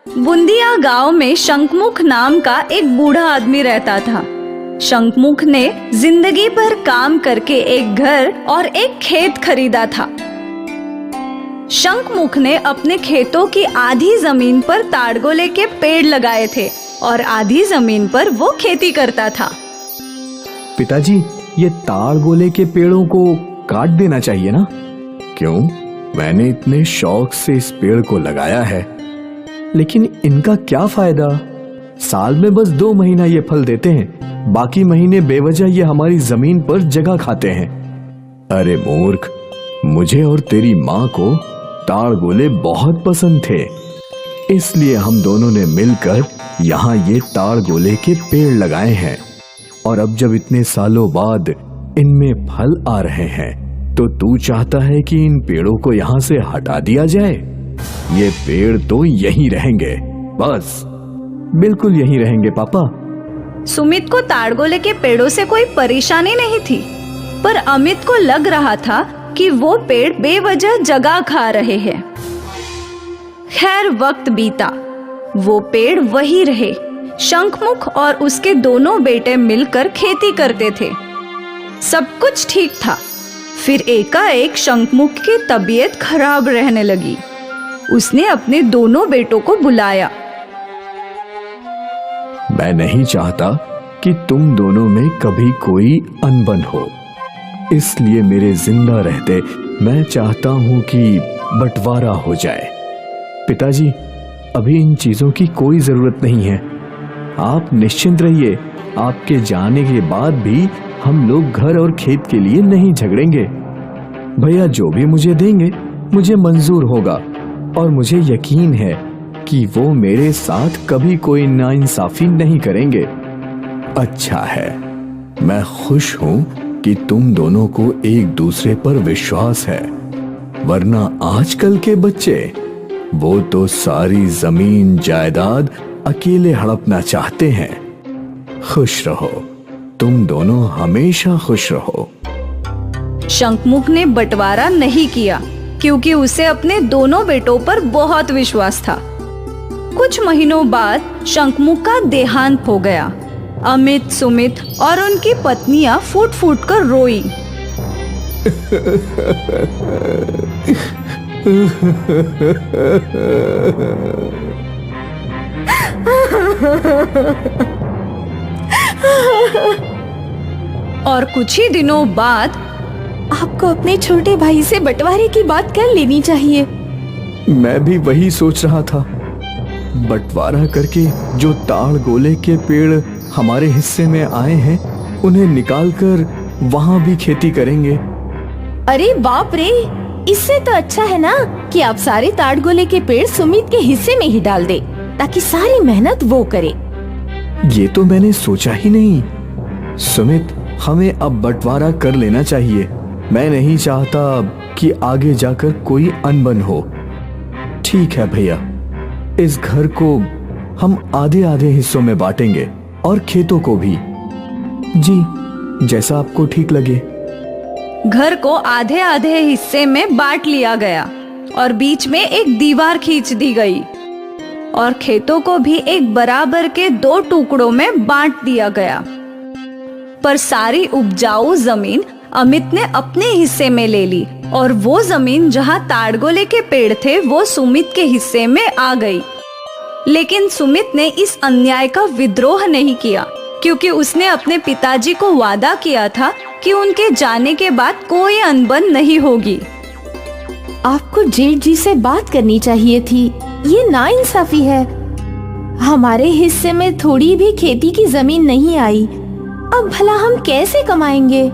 बूंदिया गांव में शंखमुख नाम का एक बूढ़ा आदमी रहता था। शंखमुख ने जिंदगी भर काम करके एक घर और एक खेत खरीदा था। शंखमुख ने अपने खेतों की आधी जमीन पर ताड़गोले के पेड़ लगाए थे और आधी जमीन पर वो खेती करता था। पिताजी, ये ताड़गोले के पेड़ों को काट देना चाहिए ना? क्यों? मैंने इतने शौक से इस पेड़ को लगाया है, लेकिन इनका क्या फायदा? साल में बस 2 महीना ये फल देते हैं, बाकी महीने बेवजह ये हमारी जमीन पर जगह खाते हैं। अरे मूर्ख, मुझे और तेरी माँ को ताड़गोले बहुत पसंद थे, इसलिए हम दोनों ने मिलकर यहाँ ये ताड़गोले के पेड़ लगाए हैं। और अब जब इतने सालों बाद इनमें फल आ रहे हैं, तो तू चाहता है कि इन पेड़ों को यहाँ से हटा दिया जाए? ये पेड़ तो यहीं रहेंगे, बस बिल्कुल यहीं रहेंगे पापा। सुमित को ताड़गोले के पेड़ों से कोई परेशानी नहीं थी, पर अमित को लग रहा था कि वो पेड़ बेवजह जगह खा रहे हैं। खैर, वक्त बीता, वो पेड़ वही रहे। शंखमुख और उसके दोनों बेटे मिलकर खेती करते थे। सब कुछ ठीक था। फिर एकाएक शंखमुख की तबीयत खराब रहने लगी। उसने अपने दोनों बेटों को बुलाया। मैं नहीं चाहता कि तुम दोनों में कभी कोई अनबन हो, इसलिए मेरे जिंदा रहते मैं चाहता हूं कि बंटवारा हो जाए। पिताजी, अभी इन चीजों की कोई जरूरत नहीं है। आप निश्चिंत रहिए, आपके जाने के बाद भी हम लोग घर और खेत के लिए नहीं झगड़ेंगे। भैया जो भी मुझे देंगे मुझे मंजूर होगा, और मुझे यकीन है कि वो मेरे साथ कभी कोई नाइंसाफी नहीं करेंगे। अच्छा है, मैं खुश हूं कि तुम दोनों को एक दूसरे पर विश्वास है, वरना आजकल के बच्चे वो तो सारी जमीन जायदाद अकेले हड़पना चाहते हैं। खुश रहो, तुम दोनों हमेशा खुश रहो। शंखमुख ने बंटवारा नहीं किया, क्योंकि उसे अपने दोनों बेटों पर बहुत विश्वास था। कुछ महीनों बाद शंखमुख का देहांत हो गया। अमित, सुमित और उनकी पत्नियां फूट फूट कर रोई। और कुछ ही दिनों बाद आपको अपने छोटे भाई से बंटवारे की बात कर लेनी चाहिए। मैं भी वही सोच रहा था। बंटवारा करके जो ताड़गोले के पेड़ हमारे हिस्से में आए हैं, उन्हें निकालकर वहां भी खेती करेंगे। अरे बाप रे, इससे तो अच्छा है ना कि आप सारे ताड़गोले के पेड़ सुमित के हिस्से में ही डाल दे, ताकि सारी मेहनत वो करे। ये तो मैंने सोचा ही नहीं। सुमित, हमें अब बंटवारा कर लेना चाहिए। मैं नहीं चाहता कि आगे जाकर कोई अनबन हो। ठीक है भैया, इस घर को हम आधे आधे हिस्सों में बांटेंगे, और खेतों को भी। जी, जैसा आपको ठीक लगे। घर को आधे आधे हिस्से में बांट लिया गया और बीच में एक दीवार खींच दी गई, और खेतों को भी एक बराबर के 2 टुकड़ों में बांट दिया गया। पर सारी उपजाऊ जमीन अमित ने अपने हिस्से में ले ली, और वो जमीन जहां ताड़गोले के पेड़ थे वो सुमित के हिस्से में आ गई। लेकिन सुमित ने इस अन्याय का विद्रोह नहीं किया, क्योंकि उसने अपने पिताजी को वादा किया था कि उनके जाने के बाद कोई अनबन नहीं होगी। आपको जेठ जी से बात करनी चाहिए थी। ये नाइंसाफी है। हमारे हिस्से में थोड़ी भी खेती की जमीन नहीं आई। अब भला हम कैसे कमाएंगे?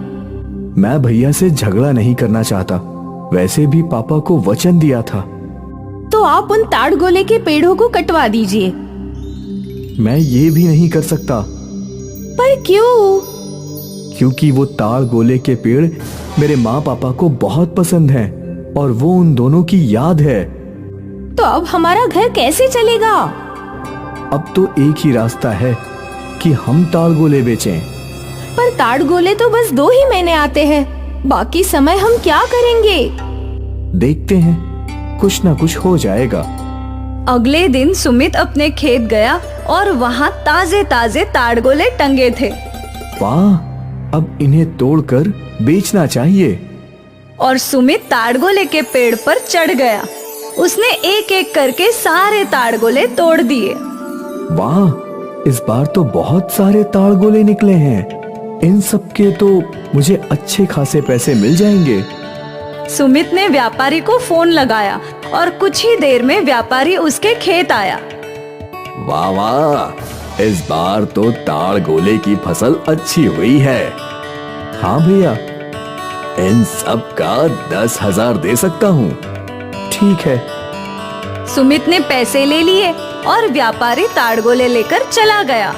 मैं भैया से झगड़ा नहीं करना चाहता। वैसे भी पापा को वचन दिया था। तो आप उन ताड़गोले के पेड़ों को कटवा दीजिए। मैं ये भी नहीं कर सकता। पर क्यों? क्योंकि वो ताड़गोले के पेड़ मेरे माँ पापा को बहुत पसंद हैं, और वो उन दोनों की याद है। तो अब हमारा घर कैसे चलेगा? अब तो एक ही रास्ता है कि हम ताड़गोले बेचें। पर ताड़गोले तो बस 2 ही महीने आते हैं, बाकी समय हम क्या करेंगे? देखते हैं, कुछ ना कुछ हो जाएगा। अगले दिन सुमित अपने खेत गया और वहाँ ताजे ताजे ताड़गोले टंगे थे। वाह, अब इन्हें तोड़कर बेचना चाहिए। और सुमित ताड़गोले के पेड़ पर चढ़ गया। उसने एक एक करके सारे ताड़गोले तोड़ दिए। वाह, इस बार तो बहुत सारे ताड़गोले निकले हैं। इन सब के तो मुझे अच्छे खासे पैसे मिल जाएंगे। सुमित ने व्यापारी को फोन लगाया और कुछ ही देर में व्यापारी उसके खेत आया। वाह वाह, इस बार तो ताड़गोले की फसल अच्छी हुई है। हाँ भैया, इन सब का 10,000 दे सकता हूँ। ठीक है। सुमित ने पैसे ले लिए और व्यापारी ताड़गोले लेकर चला गया।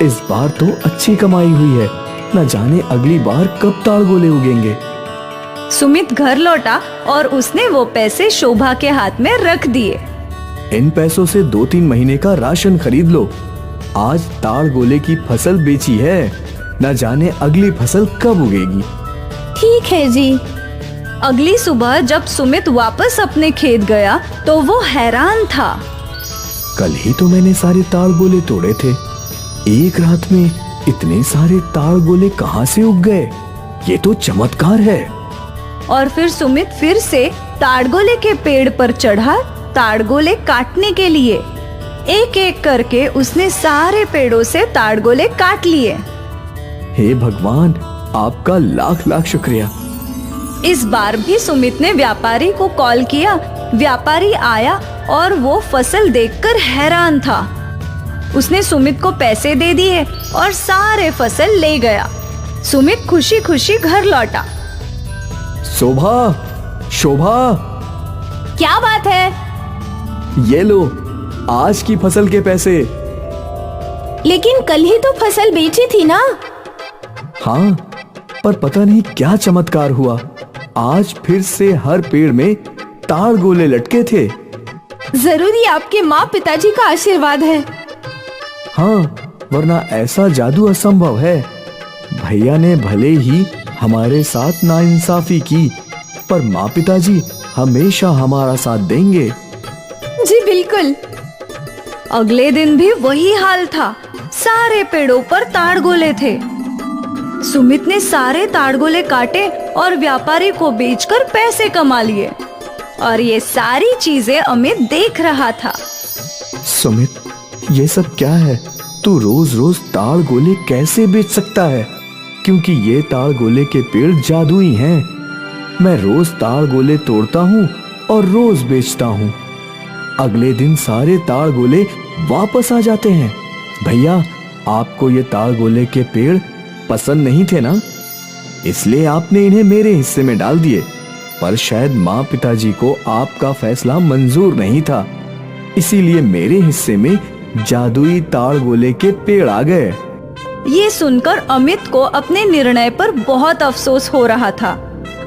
इस बार तो अच्छी कमाई हुई है। न जाने अगली बार कब ताड़गोले उगेंगे। सुमित घर लौटा और उसने वो पैसे शोभा के हाथ में रख दिए। इन पैसों से 2-3 महीने का राशन खरीद लो। आज ताड़गोले की फसल बेची है, न जाने अगली फसल कब उगेगी। ठीक है जी। अगली सुबह जब सुमित वापस अपने खेत गया तो वो हैरान था। कल ही तो मैंने सारे ताड़गोले तोड़े थे। एक रात में इतने सारे ताड़गोले कहाँ से उग गए? ये तो चमत्कार है। और फिर सुमित फिर से ताड़गोले के पेड़ पर चढ़ा ताड़गोले काटने के लिए। एक एक करके उसने सारे पेड़ों से ताड़गोले काट लिए। हे भगवान, आपका लाख लाख शुक्रिया। इस बार भी सुमित ने व्यापारी को कॉल किया। व्यापारी आया और वो फसल देखकर हैरान था। उसने सुमित को पैसे दे दिए और सारे फसल ले गया। सुमित खुशी खुशी घर लौटा। शोभा, शोभा, क्या बात है? ये लो आज की फसल के पैसे। लेकिन कल ही तो फसल बेची थी ना। हाँ, पर पता नहीं क्या चमत्कार हुआ। आज फिर से हर पेड़ में ताड़गोले लटके थे। जरूरी आपके माँ पिताजी का आशीर्वाद है। हाँ, वरना ऐसा जादू असंभव है। भैया ने भले ही हमारे साथ नाइंसाफी की, पर माँ पिताजी हमेशा हमारा साथ देंगे। जी बिल्कुल। अगले दिन भी वही हाल था। सारे पेड़ों पर ताड़गोले थे। सुमित ने सारे ताड़गोले काटे और व्यापारी को बेचकर पैसे कमा लिए। और ये सारी चीजें अमित देख रहा था। सुमित, ये सब क्या है? तू रोज रोज ताड़गोले कैसे बेच सकता है? क्योंकि ये ताड़गोले के पेड़ जादुई हैं। मैं रोज ताड़गोले तोड़ता हूँ और रोज बेचता हूँ। अगले दिन सारे ताड़गोले वापस आ जाते हैं। भैया, आपको ये ताड़गोले के पेड़ पसंद नहीं थे ना, इसलिए आपने इन्हें मेरे हिस्से में डाल दिए। पर शायद माँ पिताजी को आपका फैसला मंजूर नहीं था, इसीलिए मेरे हिस्से में जादुई ताड़गोले के पेड़ आ गए। ये सुनकर अमित को अपने निर्णय पर बहुत अफसोस हो रहा था।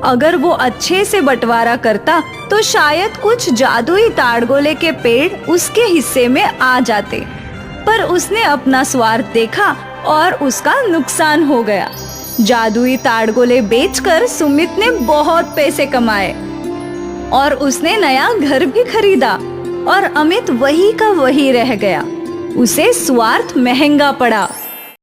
अगर वो अच्छे से बंटवारा करता तो शायद कुछ जादुई ताड़गोले के पेड़ उसके हिस्से में आ जाते। पर उसने अपना स्वार्थ देखा और उसका नुकसान हो गया। जादुई ताड़गोले बेचकर सुमित ने बहुत पैसे कमाए और उसने नया घर भी खरीदा। और अमित वही का वही रह गया। उसे स्वार्थ महंगा पड़ा।